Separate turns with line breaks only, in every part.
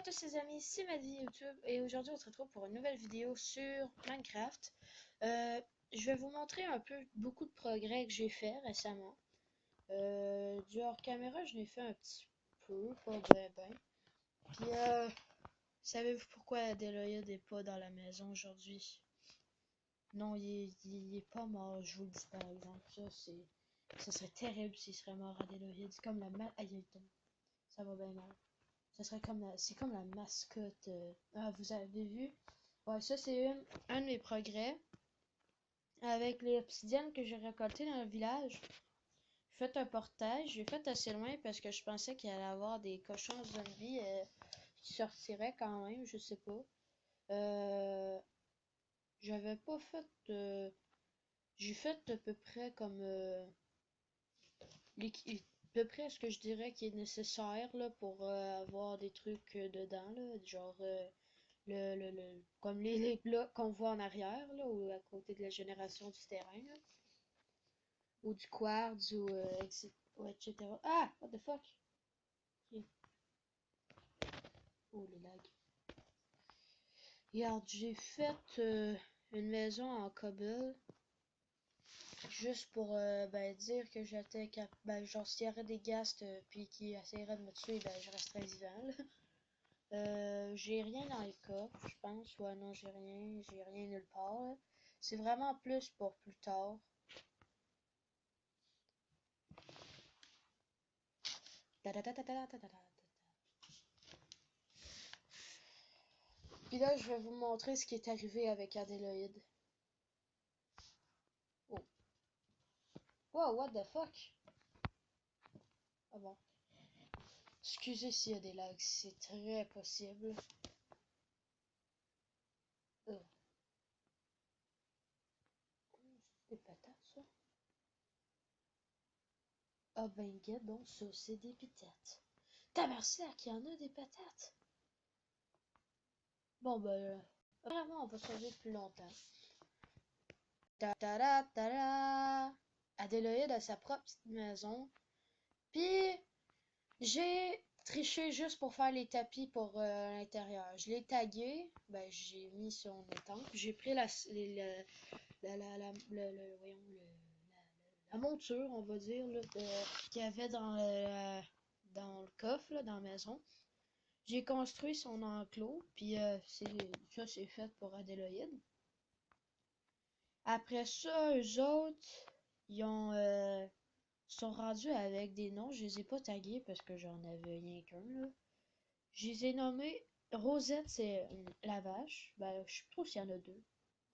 à tous les amis, c'est Maddy YouTube et aujourd'hui on se retrouve pour une nouvelle vidéo sur Minecraft. Je vais vous montrer un peu beaucoup de progrès que j'ai fait récemment. Du hors caméra je l'ai fait un petit peu, pas ben. Puis savez-vous pourquoi Adéloïde n'est pas dans la maison aujourd'hui? Non, il est pas mort, je vous le dis par exemple. Ça serait terrible s'il serait mort Adéloïde. C'est comme la aïe, ça va bien mal. Ça serait comme c'est comme la mascotte. Ah, vous avez vu? Ouais, ça c'est un de mes progrès. Avec les obsidiennes que j'ai récoltées dans le village, j'ai fait un portage. J'ai fait assez loin parce que je pensais qu'il allait y avoir des cochons zombies qui sortiraient quand même, je sais pas. J'avais pas fait. J'ai fait à peu près comme à peu près ce que je dirais qui est nécessaire là, pour avoir des trucs dedans, là, genre comme les blocs qu'on voit en arrière, là, ou à côté de la génération du terrain, là, ou du quartz, ou etc. Ah! What the fuck? Ok. Oh, le lag. Regarde, j'ai fait une maison en cobble, juste pour dire que j'étais capable, genre s'il y aurait des ghasts puis qui essaieraient de me tuer, ben je resterais vivant, là. J'ai rien dans le coffre, je pense. Ouais, non, j'ai rien nulle part, là. C'est vraiment plus pour plus tard. Puis là, je vais vous montrer ce qui est arrivé avec Adéloïde. Oh. Wow, what the fuck? Ah bon. Excusez s'il y a des lags, c'est très possible. Oh. C'est des patates, ça? Ah ben, gars, donc ça, c'est des patates. Tabarnak, il y en a des patates. Bon, ben, apparemment, on va survivre plus longtemps. Ta-da-da-da-da! Adéloïde a sa propre petite maison. Puis, j'ai triché juste pour faire les tapis pour l'intérieur. Je l'ai tagué, ben j'ai mis son étampe. J'ai pris la monture, on va dire, qu'il y avait dans le coffre, là, dans la maison. J'ai construit son enclos, puis ça c'est fait pour Adéloïde. Après ça, eux autres, ils sont rendus avec des noms. Je les ai pas tagués parce que j'en avais rien qu'un, là. Je les ai nommés. Rosette, c'est la vache. Ben, je sais pas trop s'il y en a deux.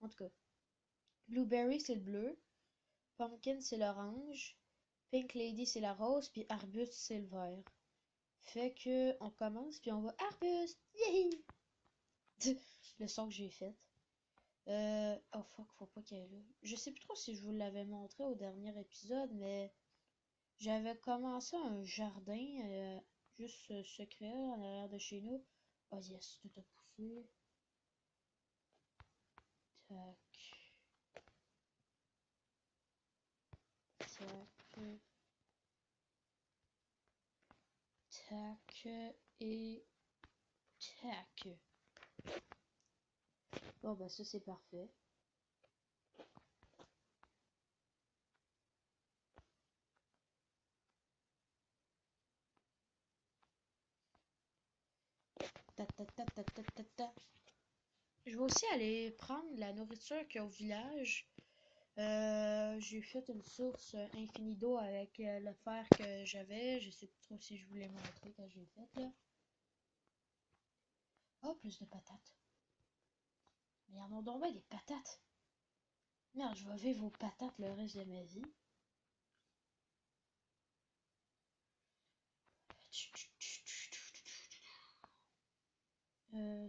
En tout cas. Blueberry, c'est le bleu. Pumpkin, c'est l'orange. Pink Lady, c'est la rose. Puis Arbuste, c'est le vert. Fait que, on commence, puis on va Arbuste! Yay! Le son que j'ai fait. Oh fuck, faut pas qu'elle est là. Je sais plus trop si je vous l'avais montré au dernier épisode, mais j'avais commencé un jardin juste secret en arrière de chez nous. Oh yes, tout a poussé. Tac, tac, tac et tac. Bon bah ça c'est parfait. Ta, ta, ta, ta, ta, ta, ta. Je vais aussi aller prendre la nourriture qu'il y a au village. J'ai fait une source infinie d'eau avec le fer que j'avais. Je sais pas trop si je vous l'ai montré quand j'ai fait là. Oh, plus de patates. Mais y en a donc bien des patates. Merde, je vais vivre aux patates le reste de ma vie.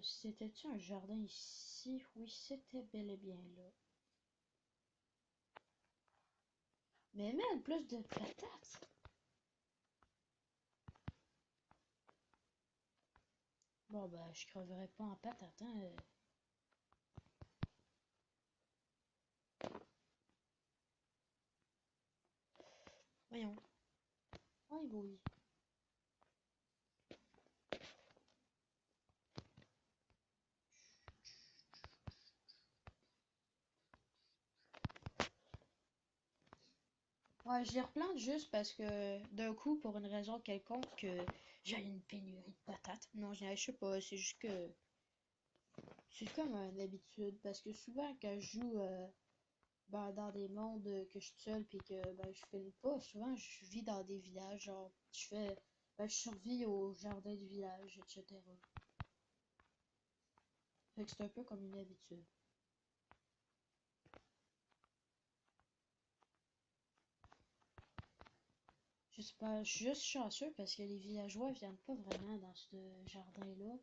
C'était-tu un jardin ici? Oui, c'était bel et bien là. Mais merde, plus de patates. Bon, bah, je creverai pas en patates, hein. Voyons. Oui, oui. Ouais, je les replante juste parce que d'un coup, pour une raison quelconque, que j'ai une pénurie de patates. Non, je sais pas, c'est juste que c'est comme une habitude parce que souvent quand je joue ben, dans des mondes que je suis seule puis que ben, je filme pas, souvent je vis dans des villages, genre je survis au jardin du village, etc. Fait que c'est un peu comme une habitude. Je sais pas, je suis juste chanceux parce que les villageois viennent pas vraiment dans ce jardin-là.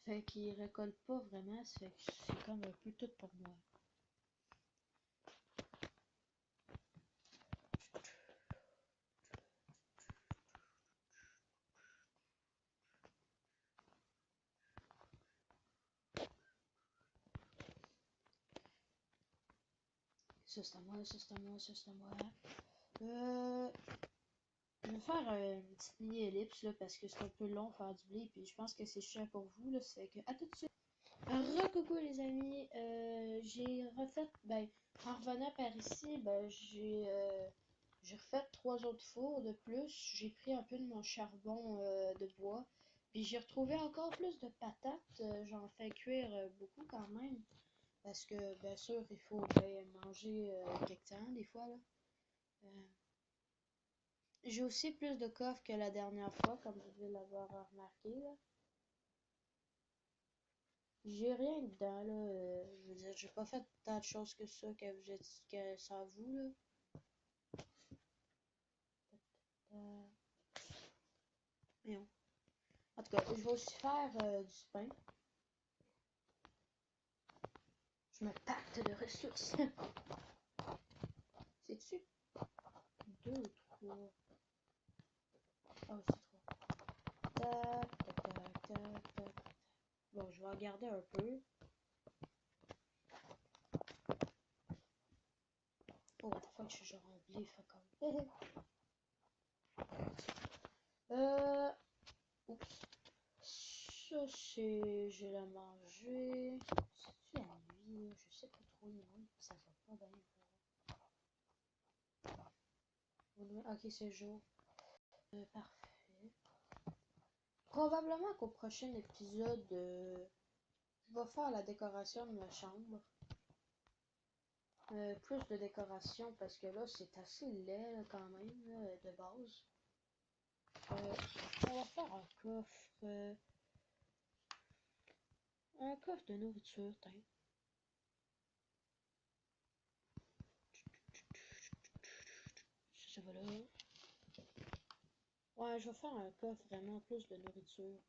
Fait qu'ils récoltent pas vraiment, ça fait que c'est comme un peu tout pour moi. Ça c'est à moi, ça c'est à moi, ça c'est à moi. Euh, je vais faire une petite mini-ellipse là parce que c'est un peu long faire du blé puis je pense que c'est chiant pour vous là, ça fait que à tout de suite. Recoucou les amis, j'ai refait, ben, en revenant par ici, ben, j'ai refait 3 autres fours de plus. J'ai pris un peu de mon charbon de bois, puis j'ai retrouvé encore plus de patates. J'en fais cuire beaucoup quand même, parce que bien sûr il faut ben, manger quelque temps des fois là. Euh, j'ai aussi plus de coffres que la dernière fois, comme vous devez l'avoir remarqué là. J'ai rien dedans, là. Je veux dire, j'ai pas fait tant de choses que ça que vous êtes, que ça vous, là. Euh, voyons. En tout cas, je vais aussi faire du pain. Je me pacte de ressources. C'est-tu? Deux ou trois? Ah, c'est trois. Tac, tac, tac, tac, tac. Bon, je vais en garder un peu. Oh, what the fuck, je suis genre en blé, fuck off. euh. Oups. Ça, c'est. Je l'ai mangé. C'est-tu la nuit? Je sais pas trop, non. Ça va pas bien. Ok, c'est jour. Parfait. Probablement qu'au prochain épisode, je vais faire la décoration de ma chambre. Plus de décoration parce que là, c'est assez laid là, quand même, là, de base. On va faire un coffre de nourriture, tiens. Ça va là. Ouais, je vais faire un coffre vraiment plus de nourriture.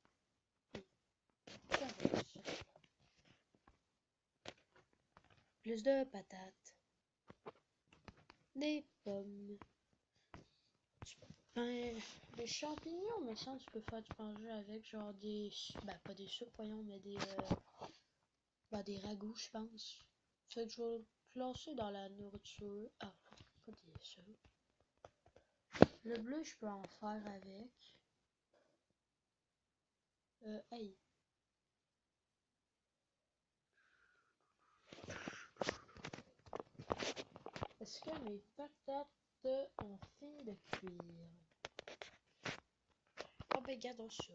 Plus de patates. Des pommes. Ben, des champignons, mais ça, tu peux faire du pain avec, genre des... Ben, pas des soupes, voyons, mais des ragoûts, je pense. Fait que je vais le classer dans la nourriture. Ah, pas des soupes. Le bleu, je peux en faire avec. Hey. Est-ce que mes patates ont fini de cuire? Oh ben, gardons ça.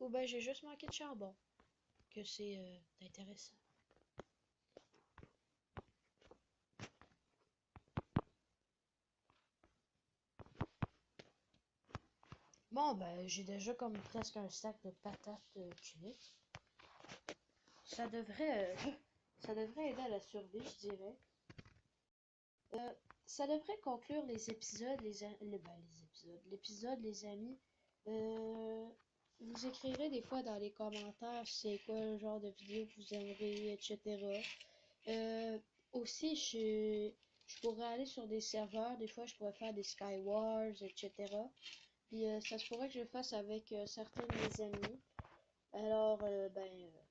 Ou ben, j'ai juste manqué de charbon. Que c'est intéressant. Bon, ben, j'ai déjà comme presque un sac de patates cuites. Ça devrait, ça devrait aider à la survie, je dirais. Euh, ça devrait conclure les épisodes, l'épisode, les amis. Euh, vous écrirez des fois dans les commentaires c'est quoi le genre de vidéo que vous aimeriez, etc. Euh, aussi, je pourrais aller sur des serveurs, des fois je pourrais faire des Skywars, etc. Puis ça se pourrait que je le fasse avec certains de mes amis. Alors, abonnez-vous!